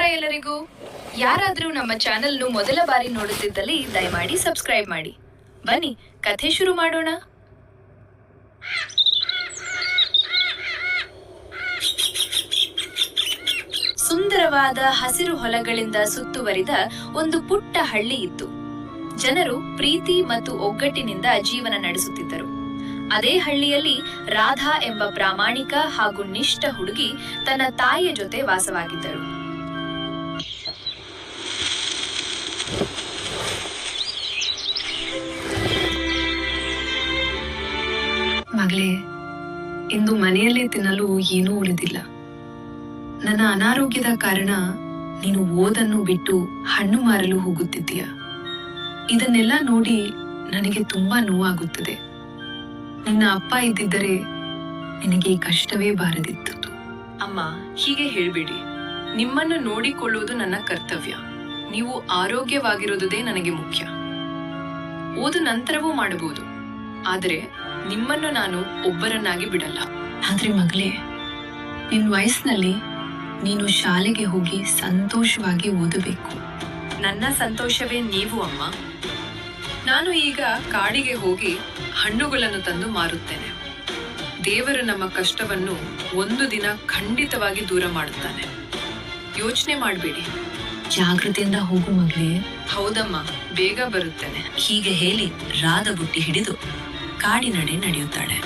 ನಮಸ್ಕಾರ ಎಲ್ಲರಿಗೂ. ಯಾರಾದರೂ ನಮ್ಮ ಚಾನೆಲ್ನು ಮೊದಲ ಬಾರಿ ನೋಡುತ್ತಿದ್ದಲ್ಲಿ ದಯಮಾಡಿ ಸಬ್ಸ್ಕ್ರೈಬ್ ಮಾಡಿ. ಬನ್ನಿ ಕಥೆ ಶುರು ಮಾಡೋಣ. ಸುಂದರವಾದ ಹಸಿರು ಹೊಲಗಳಿಂದ ಸುತ್ತುವರಿದ ಒಂದು ಪುಟ್ಟ ಹಳ್ಳಿ ಇತ್ತು. ಜನರು ಪ್ರೀತಿ ಮತ್ತು ಒಗ್ಗಟ್ಟಿನಿಂದ ಜೀವನ ನಡೆಸುತ್ತಿದ್ದರು. ಅದೇ ಹಳ್ಳಿಯಲ್ಲಿ ರಾಧಾ ಎಂಬ ಪ್ರಾಮಾಣಿಕ ಹಾಗೂ ನಿಷ್ಠ ಹುಡುಗಿ ತನ್ನ ತಾಯಿಯ ಜೊತೆ ವಾಸವಾಗಿದ್ದರು. ಮಗಳೇ, ಇಂದು ಮನೆಯಲ್ಲೇ ತಿನ್ನಲು ಏನೂ ಉಳಿದಿಲ್ಲ. ನನ್ನ ಅನಾರೋಗ್ಯದ ಕಾರಣ ನೀನು ಓದನ್ನು ಬಿಟ್ಟು ಹಣ್ಣು ಮಾರಲು ಹೋಗುತ್ತಿದ್ದೀಯ. ಇದನ್ನೆಲ್ಲ ನೋಡಿ ನನಗೆ ತುಂಬಾ ನೋವಾಗುತ್ತದೆ. ನಿನ್ನ ಅಪ್ಪ ಇದ್ದಿದ್ದರೆ ನಿನಗೆ ಈ ಕಷ್ಟವೇ ಬಾರದಿತ್ತು. ಅಮ್ಮ, ಹೀಗೆ ಹೇಳ್ಬೇಡಿ. ನಿಮ್ಮನ್ನು ನೋಡಿಕೊಳ್ಳುವುದು ನನ್ನ ಕರ್ತವ್ಯ. ನೀವು ಆರೋಗ್ಯವಾಗಿರುವುದೇ ನನಗೆ ಮುಖ್ಯ. ಓದು ನಂತರವೂ ಮಾಡಬಹುದು, ಆದರೆ ನಿಮ್ಮನ್ನು ನಾನು ಒಬ್ಬರನ್ನಾಗಿ ಬಿಡಲ್ಲ. ಆದ್ರೆ ಮಗಳೇ, ನಿನ್ನ ವಯಸ್ಸಿನಲ್ಲಿ ನೀನು ಶಾಲೆಗೆ ಹೋಗಿ ಸಂತೋಷವಾಗಿ ಓದಬೇಕು. ನನ್ನ ಸಂತೋಷವೇ ನೀವು ಅಮ್ಮ. ನಾನು ಈಗ ಕಾಡಿಗೆ ಹೋಗಿ ಹಣ್ಣುಗಳನ್ನು ತಂದು ಮಾರುತ್ತೇನೆ. ದೇವರು ನಮ್ಮ ಕಷ್ಟವನ್ನು ಒಂದು ದಿನ ಖಂಡಿತವಾಗಿ ದೂರ ಮಾಡುತ್ತಾನೆ. ಯೋಚನೆ ಮಾಡಬೇಡಿ. ಜಾಗ್ರತೆಯಿಂದ ಹೋಗು ಮಗಳೇ. ಹೌದಮ್ಮ, ಬೇಗ ಬರುತ್ತೇನೆ. ಹೀಗೆ ಹೇಳಿ ರಾಧಾ ಬುಟ್ಟಿ ಹಿಡಿದು ಕಾಡಿನಡೆ ನಡೆಯುತ್ತಾಳೆ.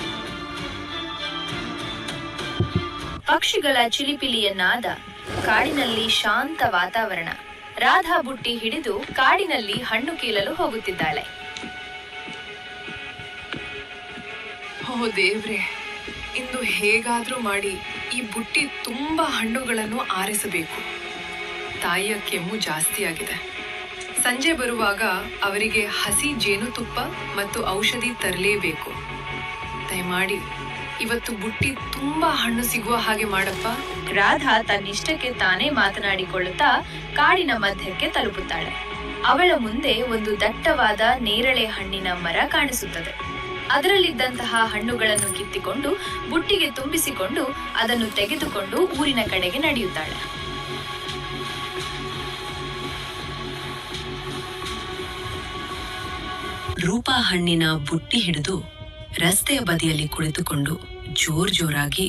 ಪಕ್ಷಿಗಳ ಚಿಲಿಪಿಲಿಯನ್ನಾದ ಕಾಡಿನಲ್ಲಿ ಶಾಂತ ವಾತಾವರಣ. ರಾಧಾ ಬುಟ್ಟಿ ಹಿಡಿದು ಕಾಡಿನಲ್ಲಿ ಹಣ್ಣು ಕೀಳಲು ಹೋಗುತ್ತಿದ್ದಾಳೆ. ಓ ದೇವ್ರೆ, ಇಂದು ಹೇಗಾದ್ರೂ ಮಾಡಿ ಈ ಬುಟ್ಟಿ ತುಂಬಾ ಹಣ್ಣುಗಳನ್ನು ಆರಿಸಬೇಕು. ತಾಯಿಯ ಕೆಮ್ಮು ಜಾಸ್ತಿ ಆಗಿದೆ. ಸಂಜೆ ಬರುವಾಗ ಅವರಿಗೆ ಹಸಿ ಜೇನುತುಪ್ಪ ಮತ್ತು ಔಷಧಿ ತರಲೇಬೇಕು. ದಯಮಾಡಿ ಇವತ್ತು ಬುಟ್ಟಿ ತುಂಬಾ ಹಣ್ಣು ಸಿಗುವ ಹಾಗೆ ಮಾಡಪ್ಪ. ರಾಧಾ ತನ್ನಿಷ್ಟಕ್ಕೆ ತಾನೇ ಮಾತನಾಡಿಕೊಳ್ಳುತ್ತಾ ಕಾಡಿನ ಮಧ್ಯಕ್ಕೆ ತಲುಪುತ್ತಾಳೆ. ಅವಳ ಮುಂದೆ ಒಂದು ದಟ್ಟವಾದ ನೇರಳೆ ಹಣ್ಣಿನ ಮರ ಕಾಣಿಸುತ್ತದೆ. ಅದರಲ್ಲಿದ್ದಂತಹ ಹಣ್ಣುಗಳನ್ನು ಕಿತ್ತಿಕೊಂಡು ಬುಟ್ಟಿಗೆ ತುಂಬಿಸಿಕೊಂಡು ಅದನ್ನು ತೆಗೆದುಕೊಂಡು ಊರಿನ ಕಡೆಗೆ ನಡೆಯುತ್ತಾಳೆ. ರೂಪಾ ಹಣ್ಣಿನ ಬುಟ್ಟಿ ಹಿಡಿದು ರಸ್ತೆಯ ಬದಿಯಲ್ಲಿ ಕುಳಿತುಕೊಂಡು ಜೋರಾಗಿ,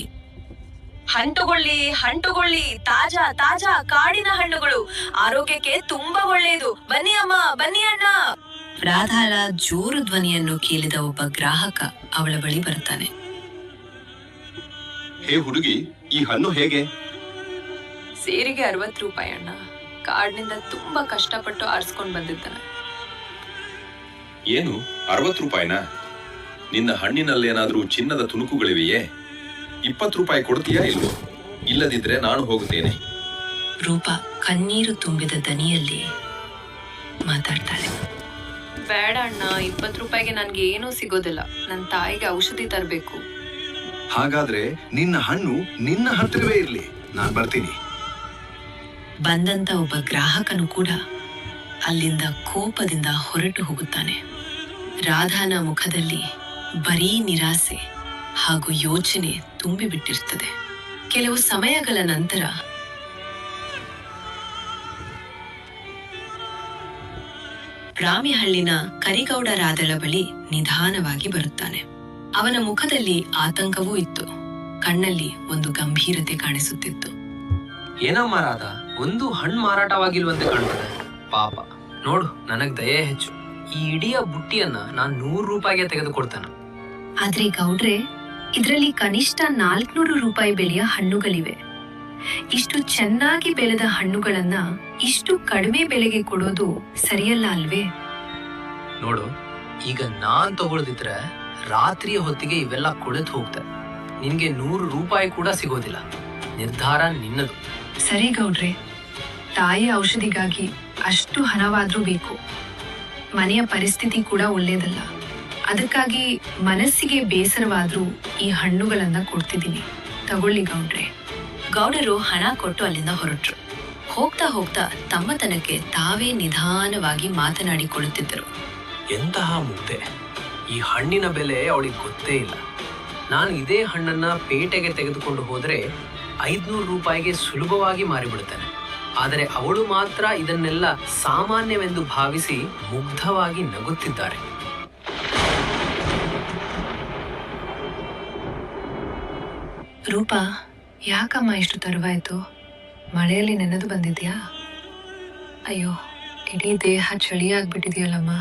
ಹಣ್ಣುಗೊಳ್ಳಿ ಹಣ್ಣುಗೊಳ್ಳಿ, ತಾಜಾ ತಾಜಾ ಕಾಡಿನ ಹಣ್ಣುಗಳು, ಆರೋಗ್ಯಕ್ಕೆ ತುಂಬಾ ಒಳ್ಳೆಯದು, ಬನ್ನಿ ಅಮ್ಮ, ಬನ್ನಿ ಅಣ್ಣ. ರಾಧಾಳ ಜೋರು ಧ್ವನಿಯನ್ನು ಕೇಳಿದ ಒಬ್ಬ ಗ್ರಾಹಕ ಅವಳ ಬಳಿ ಬರ್ತಾನೆ. ಹೇ ಹುಡುಗಿ, ಈ ಹಣ್ಣು ಹೇಗೆ? ಸೇರಿಗೆ 60 ರೂಪಾಯಿ ಅಣ್ಣ. ಕಾಡಿನಿಂದ ತುಂಬಾ ಕಷ್ಟಪಟ್ಟು ಆರಿಸ್ಕೊಂಡು ಬಂದಿದ್ದಾನೆ. ಏನು 60 ರೂಪಾಯಿನಾ? ನಿನ್ನ ಹಣ್ಣಿನಲ್ಲೇನಾದ್ರೂ ಚಿನ್ನದ ತುಣುಕುಗಳಿವೆಯೇ? 20 ರೂಪಾಯಿ ಕೊಡ್ತೀಯಾ ಇಲ್ವೋ? ಇಲ್ಲದಿದ್ರೆ ನಾನು ಹೋಗುತ್ತೇನೆ. ರೂಪಾ ಕಣ್ಣೀರು ತುಂಬಿದ ದನಿಯಲ್ಲಿ ಮಾತಾಡ್ತಾಳೆ. ಬೇಡ ಅಣ್ಣ, 20 ರೂಪಾಯಿಗೆ ನನ್ಗೆ ಏನೂ ಸಿಗೋದಿಲ್ಲ. ನನ್ನ ತಾಯಿಗೆ ಔಷಧಿ ತರಬೇಕು. ಹಾಗಾದ್ರೆ ನಿನ್ನ ಹಣ್ಣು ನಿನ್ನ ಹತ್ತಿರವೇ ಇರ್ಲಿ, ನಾನ್ ಬರ್ತೀನಿ. ಬಂದಂತ ಒಬ್ಬ ಗ್ರಾಹಕನು ಕೂಡ ಅಲ್ಲಿಂದ ಕೋಪದಿಂದ ಹೊರಟು ಹೋಗುತ್ತಾನೆ. ರಾಧಾನ ಮುಖದಲ್ಲಿ ಬರೀ ನಿರಾಸೆ ಹಾಗೂ ಯೋಚನೆ ತುಂಬಿಬಿಟ್ಟಿರುತ್ತದೆ. ಕೆಲವು ಸಮಯಗಳ ನಂತರ ರಾಮಿಹಳ್ಳಿನ ಕರಿಗೌಡ ರಾಧಳ ಬಳಿ ನಿಧಾನವಾಗಿ ಬರುತ್ತಾನೆ. ಅವನ ಮುಖದಲ್ಲಿ ಆತಂಕವೂ ಇತ್ತು. ಕಣ್ಣಲ್ಲಿ ಒಂದು ಗಂಭೀರತೆ ಕಾಣಿಸುತ್ತಿತ್ತು. ಏನಮ್ಮ ರಾಧಾ, ಒಂದು ಹಣ್ಣು ಮಾರಾಟವಾಗಿಲ್ವಂತೆ ಕಾಣ್ತದೆ. ಪಾಪ ನೋಡು, ನನಗ್ ದಯೆ ಹೆಚ್ಚು. ಈ ಇಡೀ ಬುಟ್ಟಿಯನ್ನ ನಾನು 100 ರೂಪಾಯಿಗೆ ತೆಗೆದುಕೊಡ್ತೇನೆ. ಆದ್ರೆ ಗೌಡ್ರೆ, ಇದರಲ್ಲಿ ಕನಿಷ್ಠ 400 ರೂಪಾಯಿ ಬೆಲೆಯ ಹಣ್ಣುಗಳಿವೆ. ಇಷ್ಟು ಚೆನ್ನಾಗಿ ಬೆಳೆದ ಹಣ್ಣುಗಳನ್ನ ಇಷ್ಟು ಕಡಿಮೆ ಬೆಲೆಗೆ ಕೊಡೋದು ಸರಿಯಲ್ಲ ಅಲ್ವೇ? ನೋಡು, ಈಗ ನಾನ್ ತಗೊಳ್ದಿದ್ರೆ ರಾತ್ರಿಯ ಹೊತ್ತಿಗೆ ಇವೆಲ್ಲ ಕೊಳೆತು ಹೋಗ್ತದೆ. ನಿನ್ಗೆ 100 ರೂಪಾಯಿ ಕೂಡ ಸಿಗೋದಿಲ್ಲ. ನಿರ್ಧಾರ ನಿನ್ನದು. ಸರಿ ಗೌಡ್ರೆ, ತಾಯಿಯ ಔಷಧಿಗಾಗಿ ಅಷ್ಟು ಹಣವಾದ್ರೂ ಬೇಕು. ಮನೆಯ ಪರಿಸ್ಥಿತಿ ಕೂಡ ಒಳ್ಳೇದಲ್ಲ. ಅದಕ್ಕಾಗಿ ಮನಸ್ಸಿಗೆ ಬೇಸರವಾದ್ರೂ ಈ ಹಣ್ಣುಗಳನ್ನ ಕೊಡ್ತಿದ್ದೀನಿ, ತಗೊಳ್ಳಿ ಗೌಡ್ರೆ. ಗೌಡರು ಹಣ ಕೊಟ್ಟು ಅಲ್ಲಿಂದ ಹೊರಟ್ರು. ಹೋಗ್ತಾ ಹೋಗ್ತಾ ತಮ್ಮತನಕ್ಕೆ ತಾವೇ ನಿಧಾನವಾಗಿ ಮಾತನಾಡಿಕೊಳ್ಳುತ್ತಿದ್ದರು. ಎಂತಹ ಮುಗ್ಧೆ! ಈ ಹಣ್ಣಿನ ಬೆಲೆ ಅವಳಿಗೆ ಗೊತ್ತೇ ಇಲ್ಲ. ನಾನು ಇದೇ ಹಣ್ಣನ್ನ ಪೇಟೆಗೆ ತೆಗೆದುಕೊಂಡು ಹೋದ್ರೆ 500 ರೂಪಾಯಿಗೆ ಸುಲಭವಾಗಿ ಮಾರಿಬಿಡ್ತೇನೆ. ಆದರೆ ಅವಳು ಮಾತ್ರ ಇದನ್ನೆಲ್ಲ ಸಾಮಾನ್ಯವೆಂದು ಭಾವಿಸಿ ಮುಗ್ಧವಾಗಿ ನಗುತ್ತಿದ್ದಾರೆ. ರೂಪಾ, ಯಾಕಮ್ಮ ಇಷ್ಟು ತಡವಾಯ್ತು? ಮಳೆಯಲ್ಲಿ ನೆನೆದು ಬಂದಿದ್ಯಾ? ಅಯ್ಯೋ, ಇಡೀ ದೇಹ ಚಳಿಯಾಗ್ಬಿಟ್ಟಿದೆಯಲ್ಲಮ್ಮ.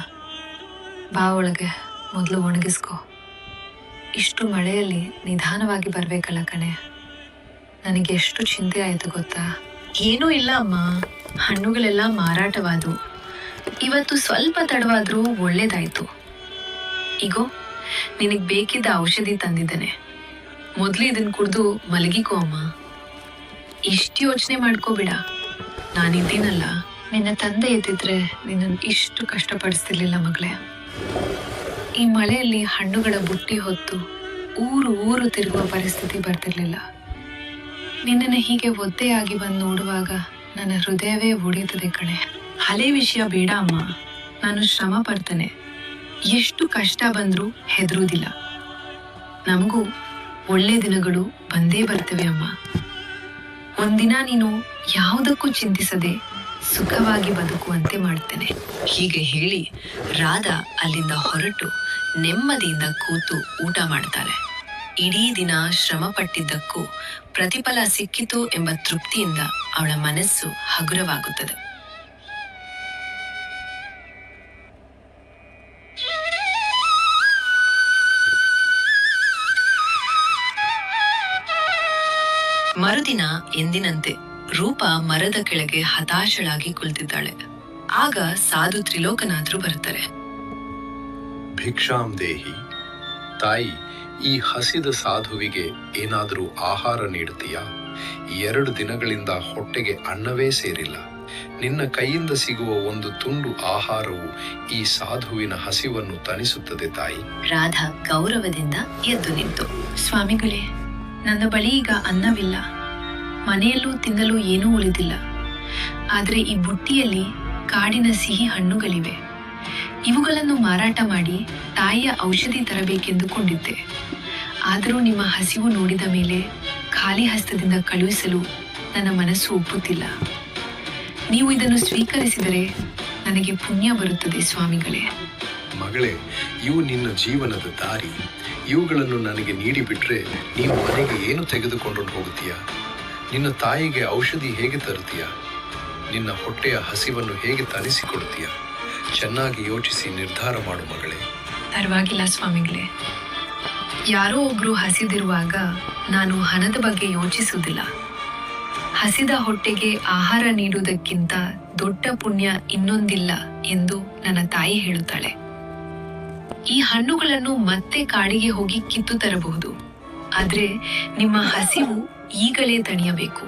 ಬಾ ಒಳಗೆ, ಮೊದಲು ಒಣಗಿಸ್ಕೊ. ಇಷ್ಟು ಮಳೆಯಲ್ಲಿ ನಿಧಾನವಾಗಿ ಬರ್ಬೇಕಲ್ಲ ಕಣೆ. ನನಗೆ ಎಷ್ಟು ಚಿಂತೆ ಆಯ್ತು ಗೊತ್ತಾ? ಏನೂ ಇಲ್ಲ ಅಮ್ಮ, ಹಣ್ಣುಗಳೆಲ್ಲ ಮಾರಾಟವಾದವು. ಇವತ್ತು ಸ್ವಲ್ಪ ತಡವಾದ್ರೂ ಒಳ್ಳೇದಾಯ್ತು. ಈಗೋ ನಿನಗೆ ಬೇಕಿದ್ದ ಔಷಧಿ ತಂದಿದ್ದೇನೆ. ಮೊದಲು ಇದನ್ನ ಕುಡಿದು ಮಲಗಿಕೋ ಅಮ್ಮ. ಇಷ್ಟು ಯೋಚನೆ ಮಾಡ್ಕೋಬೇಡ, ನಾನಿದ್ದೀನಲ್ಲ. ನಿನ್ನ ತಂದೆ ಇದ್ದಿದ್ರೆ ನಿನ್ನನ್ನು ಇಷ್ಟು ಕಷ್ಟಪಡಿಸ್ತಿರ್ಲಿಲ್ಲ ಮಗಳೇ. ಈ ಮಳೆಯಲ್ಲಿ ಹಣ್ಣುಗಳ ಬುಟ್ಟಿ ಹೊತ್ತು ಊರು ಊರು ತಿರುಗುವ ಪರಿಸ್ಥಿತಿ ಬರ್ತಿರ್ಲಿಲ್ಲ. ನಿನ್ನನ್ನು ಹೀಗೆ ಒದ್ದೆಯಾಗಿ ಬಂದು ನೋಡುವಾಗ ನನ್ನ ಹೃದಯವೇ ಒಡೆಯುತ್ತದೆ ಕಣೆ. ಹಳೆ ವಿಷಯ ಬೇಡ ಅಮ್ಮ, ನಾನು ಶ್ರಮ ಪಡ್ತೇನೆ. ಎಷ್ಟು ಕಷ್ಟ ಬಂದರೂ ಹೆದರುವುದಿಲ್ಲ. ನಮಗೂ ಒಳ್ಳೆ ದಿನಗಳು ಬಂದೇ ಬರ್ತವೆ ಅಮ್ಮ. ಒಂದಿನ ನೀನು ಯಾವುದಕ್ಕೂ ಚಿಂತಿಸದೆ ಸುಖವಾಗಿ ಬದುಕುವಂತೆ ಮಾಡ್ತೇನೆ. ಹೀಗೆ ಹೇಳಿ ರಾಧಾ ಅಲ್ಲಿಂದ ಹೊರಟು ನೆಮ್ಮದಿಯಿಂದ ಕೂತು ಊಟ ಮಾಡ್ತಾಳೆ. ಇಡೀ ದಿನ ಶ್ರಮ ಪಟ್ಟಿದ್ದಕ್ಕೂ ಪ್ರತಿಫಲ ಸಿಕ್ಕಿತು ಎಂಬ ತೃಪ್ತಿಯಿಂದ ಅವಳ ಮನಸ್ಸು ಹಗುರವಾಗುತ್ತದೆ. ಮರುದಿನ ಎಂದಿನಂತೆ ರೂಪಾ ಮರದ ಕೆಳಗೆ ಹತಾಶಳಾಗಿ ಕುಳಿತಿದ್ದಾಳೆ. ಆಗ ಸಾಧು ತ್ರಿಲೋಕನಾಥರು ಬರ್ತಾರೆ. ಭಿಕ್ಷಾಂ ದೇಹಿ. ತಾಯಿ, ಈ ಹಸಿದ ಸಾಧುವಿಗೆ ಏನಾದರೂ ಆಹಾರ ನೀಡುತ್ತೀಯಾ? 2 ದಿನಗಳಿಂದ ಹೊಟ್ಟೆಗೆ ಅನ್ನವೇ ಸೇರಿಲ್ಲ. ನಿನ್ನ ಕೈಯಿಂದ ಸಿಗುವ ಒಂದು ತುಂಡು ಆಹಾರವು ಈ ಸಾಧುವಿನ ಹಸಿವನ್ನು ತಣಿಸುತ್ತದೆ ತಾಯಿ. ರಾಧಾ ಗೌರವದಿಂದ ಎದ್ದು ನಿಂತು, ಸ್ವಾಮಿಗಳೇ, ನನ್ನ ಬಳಿ ಈಗ ಅನ್ನವಿಲ್ಲ. ಮನೆಯಲ್ಲೂ ತಿನ್ನಲು ಏನೂ ಉಳಿದಿಲ್ಲ. ಆದರೆ ಈ ಬುಟ್ಟಿಯಲ್ಲಿ ಕಾಡಿನ ಸಿಹಿ ಹಣ್ಣುಗಳಿವೆ. ಇವುಗಳನ್ನು ಮಾರಾಟ ಮಾಡಿ ತಾಯಿಯ ಔಷಧಿ ತರಬೇಕೆಂದುಕೊಂಡಿದ್ದೆ. ಆದರೂ ನಿಮ್ಮ ಹಸಿವು ನೋಡಿದ ಮೇಲೆ ಖಾಲಿ ಹಸ್ತದಿಂದ ಕಳುಹಿಸಲು ನನ್ನ ಮನಸ್ಸು ಒಪ್ಪುತ್ತಿಲ್ಲ. ನೀವು ಇದನ್ನು ಸ್ವೀಕರಿಸಿದರೆ ನನಗೆ ಪುಣ್ಯ ಬರುತ್ತದೆ ಸ್ವಾಮಿಗಳೇ. ಮಗಳೇ, ಇವು ನಿನ್ನ ಜೀವನದ ದಾರಿ. ಇವುಗಳನ್ನು ನನಗೆ ನೀಡಿಬಿಟ್ರೆ ನೀನು ಮನೆಗೆ ಏನು ತೆಗೆದುಕೊಂಡು ಹೋಗುತ್ತೀಯಾ? ನಿನ್ನ ತಾಯಿಗೆ ಔಷಧಿ ಹೇಗೆ ತರುತ್ತೀಯಾ? ನಿನ್ನ ಹೊಟ್ಟೆಯ ಹಸಿವನ್ನು ಹೇಗೆ ತಣಿಸಿಕೊಡುತ್ತೀಯಾ? ಚೆನ್ನಾಗಿ ಯೋಚಿಸಿ ನಿರ್ಧಾರ ಮಾಡು ಮಗಳೇ. ಪರವಾಗಿಲ್ಲ ಸ್ವಾಮಿಗಳೇ. ಯಾರೋ ಒಬ್ರು ಹಸಿದಿರುವಾಗ ನಾನು ಹಣದ ಬಗ್ಗೆ ಯೋಚಿಸುವುದಿಲ್ಲ. ಹಸಿದ ಹೊಟ್ಟೆಗೆ ಆಹಾರ ನೀಡುವುದಕ್ಕಿಂತ ದೊಡ್ಡ ಪುಣ್ಯ ಇನ್ನೊಂದಿಲ್ಲ ಎಂದು ನನ್ನ ತಾಯಿ ಹೇಳುತ್ತಾಳೆ. ಈ ಹಣ್ಣುಗಳನ್ನು ಮತ್ತೆ ಕಾಡಿಗೆ ಹೋಗಿ ಕಿತ್ತು ತರಬಹುದು. ಆದ್ರೆ ನಿಮ್ಮ ಹಸಿವು ಈಗಲೇ ತಣಿಯಬೇಕು.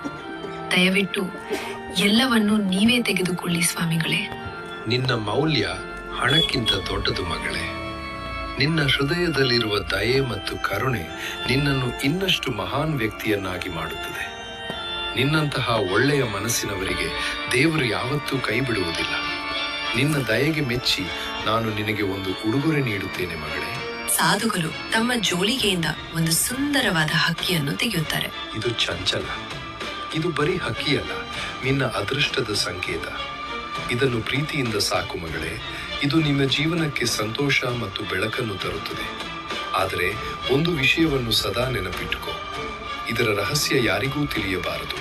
ದಯವಿಟ್ಟು ಎಲ್ಲವನ್ನೂ ನೀವೇ ತೆಗೆದುಕೊಳ್ಳಿ ಸ್ವಾಮಿಗಳೇ. ನಿನ್ನ ಮೌಲ್ಯ ಹಣಕ್ಕಿಂತ ದೊಡ್ಡದು ಮಗಳೇ. ನಿನ್ನ ಹೃದಯದಲ್ಲಿರುವ ದಯೆ ಮತ್ತು ಕರುಣೆ ನಿನ್ನನ್ನು ಇನ್ನಷ್ಟು ಮಹಾನ್ ವ್ಯಕ್ತಿಯನ್ನಾಗಿ ಮಾಡುತ್ತದೆ. ನಿನ್ನಂತಹ ಒಳ್ಳೆಯ ಮನಸ್ಸಿನವರಿಗೆ ದೇವರು ಯಾವತ್ತೂ ಕೈ ಬಿಡುವುದಿಲ್ಲ. ನಿನ್ನ ದಯೆಗೆ ಮೆಚ್ಚಿ ನಾನು ನಿನಗೆ ಒಂದು ಉಡುಗೊರೆ ನೀಡುತ್ತೇನೆ ಮಗಳೇ. ಸಾಧುಗಳು ತಮ್ಮ ಜೋಳಿಗೆಯಿಂದ ಒಂದು ಸುಂದರವಾದ ಹಕ್ಕಿಯನ್ನು ತೆಗೆಯುತ್ತಾರೆ. ಇದು ಚಂಚಲ. ಇದು ಬರೀ ಹಕ್ಕಿಯಲ್ಲ, ನಿನ್ನ ಅದೃಷ್ಟದ ಸಂಕೇತ. ಇದನ್ನು ಪ್ರೀತಿಯಿಂದ ಸಾಕು ಮಗಳೇ. ಇದು ನಿನ್ನ ಜೀವನಕ್ಕೆ ಸಂತೋಷ ಮತ್ತು ಬೆಳಕನ್ನು ತರುತ್ತದೆ. ಆದರೆ ಒಂದು ವಿಷಯವನ್ನು ಸದಾ ನೆನಪಿಟ್ಟುಕೋ, ಇದರ ರಹಸ್ಯ ಯಾರಿಗೂ ತಿಳಿಯಬಾರದು.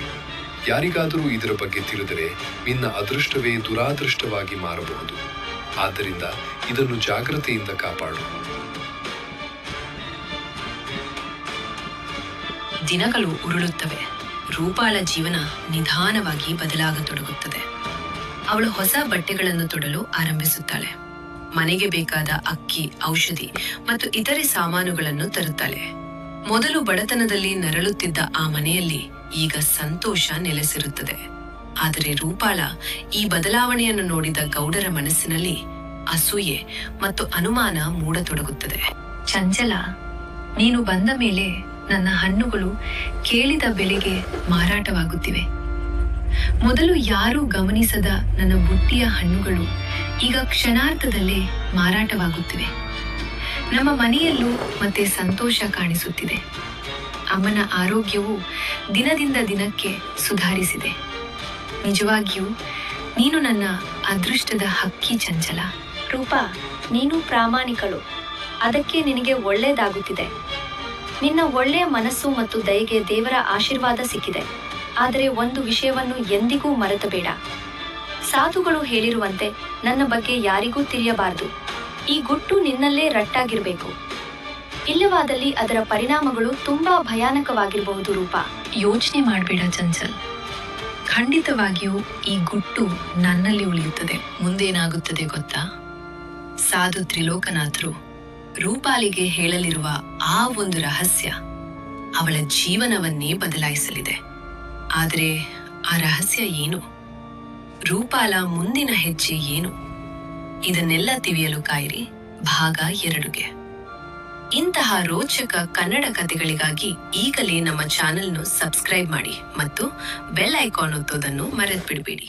ಯಾರಿಗಾದರೂ ಇದರ ಬಗ್ಗೆ ತಿಳಿದರೆ ನಿನ್ನ ಅದೃಷ್ಟವೇ ದುರಾದೃಷ್ಟವಾಗಿ ಮಾರಬಹುದು. ಆದ್ದರಿಂದ ಇದನ್ನು ಜಾಗ್ರತೆಯಿಂದ ಕಾಪಾಡು. ದಿನಗಳು ಉರುಳುತ್ತವೆ. ರೂಪಾಳ ಜೀವನ ನಿಧಾನವಾಗಿ ಬದಲಾಗತೊಡಗುತ್ತದೆ. ಅವಳು ಹೊಸ ಬಟ್ಟೆಗಳನ್ನು ತೊಡಲು ಆರಂಭಿಸುತ್ತಾಳೆ. ಮನೆಗೆ ಬೇಕಾದ ಅಕ್ಕಿ, ಔಷಧಿ ಮತ್ತು ಇತರೆ ಸಾಮಾನುಗಳನ್ನು ತರುತ್ತಾಳೆ. ಮೊದಲು ಬಡತನದಲ್ಲಿ ನರಳುತ್ತಿದ್ದ ಆ ಮನೆಯಲ್ಲಿ ಈಗ ಸಂತೋಷ ನೆಲೆಸಿರುತ್ತದೆ. ಆದರೆ ರೂಪಾಳ ಈ ಬದಲಾವಣೆಯನ್ನು ನೋಡಿದ ಗೌಡರ ಮನಸ್ಸಿನಲ್ಲಿ ಅಸೂಯೆ ಮತ್ತು ಅನುಮಾನ ಮೂಡತೊಡಗುತ್ತದೆ. ಚಂಚಲ, ನೀನು ಬಂದ ಮೇಲೆ ನನ್ನ ಹಣ್ಣುಗಳು ಕೇಳಿದ ಬೆಲೆಗೆ ಮಾರಾಟವಾಗುತ್ತಿವೆ. ಮೊದಲು ಯಾರೂ ಗಮನಿಸದ ನನ್ನ ಬುಟ್ಟಿಯ ಹಣ್ಣುಗಳು ಈಗ ಕ್ಷಣಾರ್ಧದಲ್ಲೇ ಮಾರಾಟವಾಗುತ್ತಿವೆ. ನಮ್ಮ ಮನೆಯಲ್ಲೂ ಮತ್ತೆ ಸಂತೋಷ ಕಾಣಿಸುತ್ತಿದೆ. ಅಮ್ಮನ ಆರೋಗ್ಯವು ದಿನದಿಂದ ದಿನಕ್ಕೆ ಸುಧಾರಿಸಿದೆ. ನಿಜವಾಗಿಯೂ ನೀನು ನನ್ನ ಅದೃಷ್ಟದ ಹಕ್ಕಿ ಚಂಚಲ. ರೂಪಾ, ನೀನು ಪ್ರಾಮಾಣಿಕಳು, ಅದಕ್ಕೆ ನಿನಗೆ ಒಳ್ಳೆಯದಾಗುತ್ತಿದೆ. ನಿನ್ನ ಒಳ್ಳೆಯ ಮನಸ್ಸು ಮತ್ತು ದಯೆಗೆ ದೇವರ ಆಶೀರ್ವಾದ ಸಿಕ್ಕಿದೆ. ಆದರೆ ಒಂದು ವಿಷಯವನ್ನು ಎಂದಿಗೂ ಮರೆತಬೇಡ. ಸಾಧುಗಳು ಹೇಳಿರುವಂತೆ ನನ್ನ ಬಗ್ಗೆ ಯಾರಿಗೂ ತಿಳಿಯಬಾರದು. ಈ ಗುಟ್ಟು ನಿನ್ನಲ್ಲೇ ರಟ್ಟಾಗಿರಬೇಕು. ಇಲ್ಲವಾದಲ್ಲಿ ಅದರ ಪರಿಣಾಮಗಳು ತುಂಬಾ ಭಯಾನಕವಾಗಿರಬಹುದು. ರೂಪಾ, ಯೋಚನೆ ಮಾಡಬೇಡ ಚಂಚಲ್. ಖಂಡಿತವಾಗಿಯೂ ಈ ಗುಟ್ಟು ನನ್ನಲ್ಲಿ ಉಳಿಯುತ್ತದೆ. ಮುಂದೇನಾಗುತ್ತದೆ ಗೊತ್ತಾ? ಸಾಧು ತ್ರಿಲೋಕನಾಥರು ರೂಪಾಲಿಗೆ ಹೇಳಲಿರುವ ಆ ಒಂದು ರಹಸ್ಯ ಅವಳ ಜೀವನವನ್ನೇ ಬದಲಾಯಿಸಲಿದೆ. ಆದರೆ ಆ ರಹಸ್ಯ ಏನು? ರೂಪಾಲ ಮುಂದಿನ ಹೆಜ್ಜೆ ಏನು? ಇದನ್ನೆಲ್ಲ ತಿಳಿಯಲು ಕಾಯಿರಿ ಭಾಗ 2ಗೆ. ಇಂತಹ ರೋಚಕ ಕನ್ನಡ ಕಥೆಗಳಿಗಾಗಿ ಈಗಲೇ ನಮ್ಮ ಚಾನೆಲ್ನು ಸಬ್ಸ್ಕ್ರೈಬ್ ಮಾಡಿ ಮತ್ತು ಬೆಲ್ ಐಕಾನ್ ಒತ್ತೋದನ್ನು ಮರೆತು ಬಿಡಬೇಡಿ.